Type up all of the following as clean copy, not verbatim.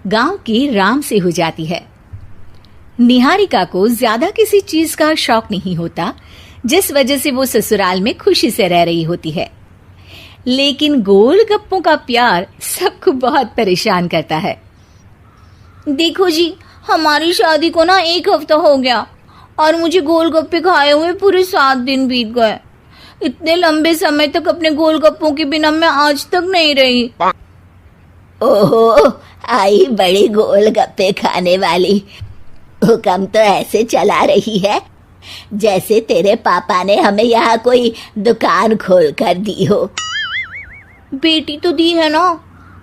गांव की राम से हो जाती है। निहारिका को ज्यादा किसी चीज का शौक नहीं होता, जिस वजह से वो ससुराल में खुशी से रह रही होती है। लेकिन गोलगप्पों का प्यार सबको बहुत परेशान करता है। देखो जी, हमारी शादी को ना 1 हफ्ता हो गया और मुझे गोलगप्पे खाए हुए पूरे 7 दिन बीत गए। इतने लंबे समय तक अपने गोलगप्पों के बिना मैं आज तक नहीं रही। ओहो, आई बड़ी गोलगप्पे खाने वाली। हुक्म तो ऐसे चला रही है जैसे तेरे पापा ने हमें यहाँ कोई दुकान खोल कर दी हो। बेटी तो दी है ना,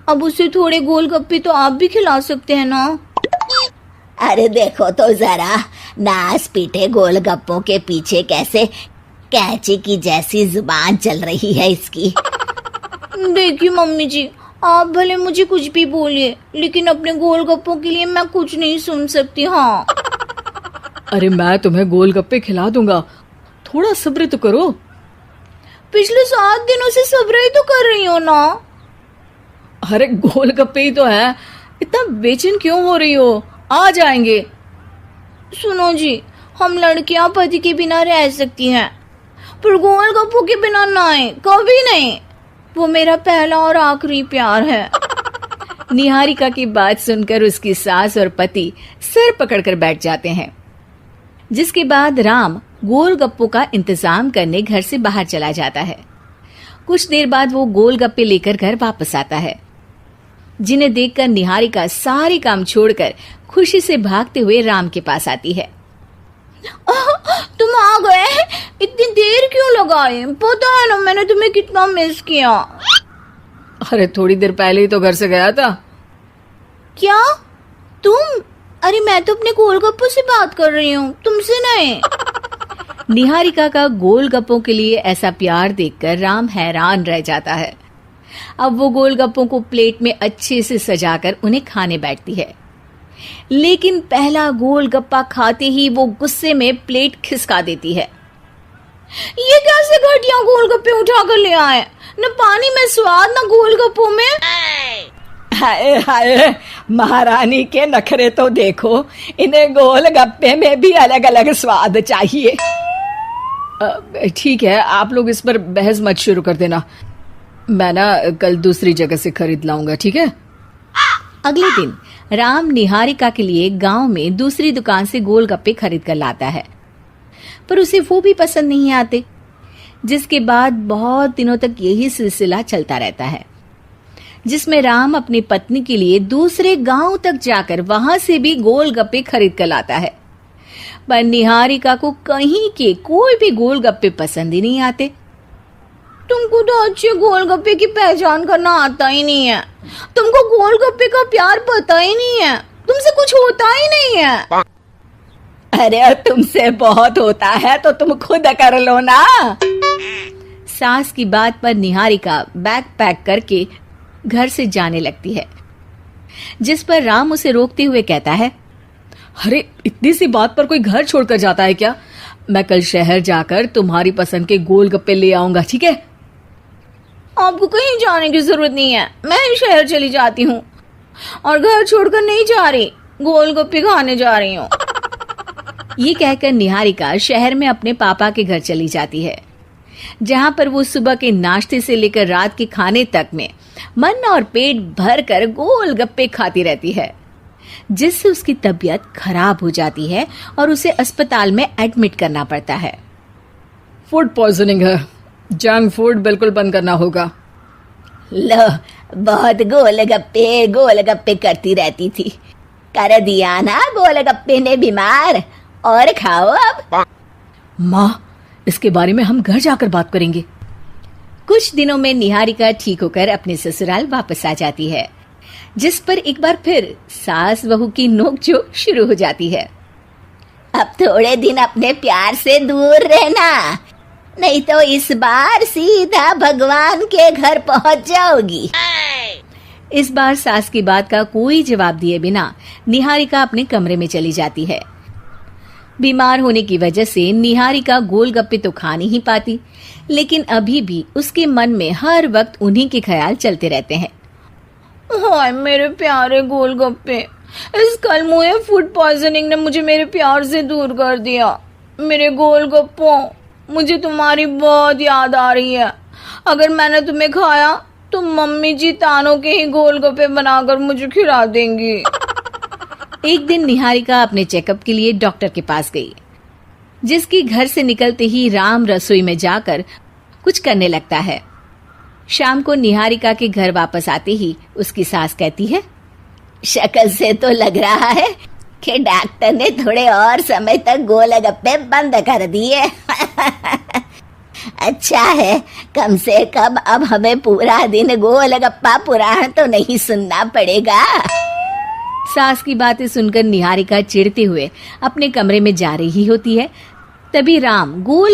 अब उसे थोड़े गोलगप्पे तो आप भी खिला सकते हैं ना। अरे देखो तो जरा, नास पीटे गोलगप्पों के पीछे कैसे कैंची की जैसी जुबान चल रही है इसकी। देखिए मम्मी जी, आप भले मुझे कुछ भी बोलिए, लेकिन अपने गोलगप्पों के लिए मैं कुछ नहीं सुन सकती। हाँ, अरे मैं तुम्हें गोलगप्पे खिला दूंगा, थोड़ा सब्र तो करो। पिछले 7 दिनों से सब्र ही तो कर रही हो ना। अरे गोलगप्पे ही तो है, इतना बेचैन क्यों हो रही हो? आ जाएंगे। सुनो जी, हम लड़कियां पति के बिना रह सकती हैं, पर गोलगप्पों के बिना नहीं, कभी नहीं। वो मेरा पहला और आखिरी प्यार है। निहारिका की बात सुनकर उसकी सास और पति सिर पकड़कर बैठ जाते हैं। जिसके बाद राम गोलगप्पों का इंतजाम करने घर से बाहर चला जाता है। कुछ देर बाद वो गोलगप्पे लेकर घर वापस आता है, जिन्हें देखकर निहारिका सारे काम छोड़कर खुशी से भागते हुए राम के पास आती है। तुम आ गए? इतनी देर क्यों लगाई? पता है ना मैंने तुम्हें कितना मिस किया। अरे थोड़ी देर पहले ही तो घर से गया था। क्या तुम? अरे मैं तो अपने गोलगप्पों से बात कर रही हूँ, तुमसे नहीं। निहारिका का गोलगप्पों के लिए ऐसा प्यार देखकर राम हैरान रह जाता है। अब वो गोलगप्पों को प्लेट में अच्छे से सजाकर उन्हें खाने बैठती है, लेकिन पहला गोलगप्पा खाते ही वो गुस्से में प्लेट खिसका देती है। ये कैसे घटिया गोलगप्पे उठा कर ले आए? न पानी में स्वाद, न गोलगप्पों में। हाय हाय, महारानी के नखरे तो देखो, इन्हें गोलगप्पे में भी अलग अलग स्वाद चाहिए। ठीक है, आप लोग इस पर बहस मत शुरू कर देना, मैं ना कल दूसरी जगह से खरीद लाऊंगा, ठीक है? अगले दिन राम निहारिका के लिए गांव में दूसरी दुकान से गोलगप्पे खरीद कर लाता है, पर उसे वो भी पसंद नहीं आते। जिसके बाद बहुत दिनों तक यही सिलसिला चलता रहता है, जिसमें राम अपनी पत्नी के लिए दूसरे गांव तक जाकर वहां से भी गोलगप्पे खरीद कर लाता है, पर निहारिका को कहीं के कोई भी गोलगप्पे पसंद ही नहीं आते। तुमको तो अच्छे गोलगप्पे की पहचान करना आता ही नहीं है। तुमको गोलगप्पे का प्यार पता ही नहीं है, तुमसे कुछ होता ही नहीं है। अरे तुमसे बहुत होता है तो तुम खुद कर लो ना। सास की बात पर निहारिका बैग पैक करके घर से जाने लगती है, जिस पर राम उसे रोकते हुए कहता है, अरे इतनी सी बात पर कोई घर छोड़कर जाता है क्या? मैं कल शहर जाकर तुम्हारी पसंद के गोलगप्पे ले आऊंगा, ठीक है? आपको कहीं जाने की जरूरत नहीं है, मैं ही शहर चली जाती हूँ और घर छोड़कर नहीं जा रही, गोलगप्पे खाने जा रही हूँ। ये कहकर निहारिका शहर में अपने पापा के घर चली जाती है, जहां पर वो सुबह के नाश्ते से लेकर रात के खाने तक में मन और पेट भर कर गोलगप्पे खाती रहती है, जिससे उसकी तबीयत खराब हो जाती है और उसे अस्पताल में एडमिट करना पड़ता है। फूड पॉइजनिंग है, जंक फूड बिल्कुल बंद करना होगा। लो, बहुत गोलगप्पे गोलगप्पे करती रहती थी, कर दिया ना गोलगप्पे ने बीमार। और खाओ अब। माँ, इसके बारे में हम घर जाकर बात करेंगे। कुछ दिनों में निहारिका ठीक होकर अपने ससुराल वापस आ जाती है, जिस पर एक बार फिर सास बहू की नोकझोंक शुरू हो जाती है। अब थोड़े दिन अपने प्यार से दूर रहना, नहीं तो इस बार सीधा भगवान के घर पहुंच जाओगी। इस बार सास की बात का कोई जवाब दिए बिना निहारिका अपने कमरे में चली जाती है। बीमार होने की वजह से निहारिका गोलगप्पे तो खा नहीं पाती, लेकिन अभी भी उसके मन में हर वक्त उन्हीं के ख्याल चलते रहते हैं। हाय मेरे प्यारे गोलगप्पे, इस कल मुझे फूड पॉइजनिंग ने मुझे मेरे प्यार से दूर कर दिया। मेरे गोलगप्पों, मुझे तुम्हारी बहुत याद आ रही है। अगर मैंने तुम्हें खाया तो मम्मी जी तानों के ही गोलगप्पे बनाकर मुझे खिला देंगी। एक दिन निहारिका अपने चेकअप के लिए डॉक्टर के पास गई, जिसकी घर से निकलते ही राम रसोई में जाकर कुछ करने लगता है। शाम को निहारिका के घर वापस आते ही उसकी सास कहती है, शक्ल से तो लग रहा है कि डॉक्टर ने थोड़े और समय तक गोलगप्पे बंद कर दिए। अच्छा है, कम से कम अब हमें पूरा दिन गोलगप्पा पुराण तो नहीं सुनना पड़ेगा। सास की बातें सुनकर निहारिका चिढ़ते हुए अपने कमरे में जा रही होती है। तभी राम गोल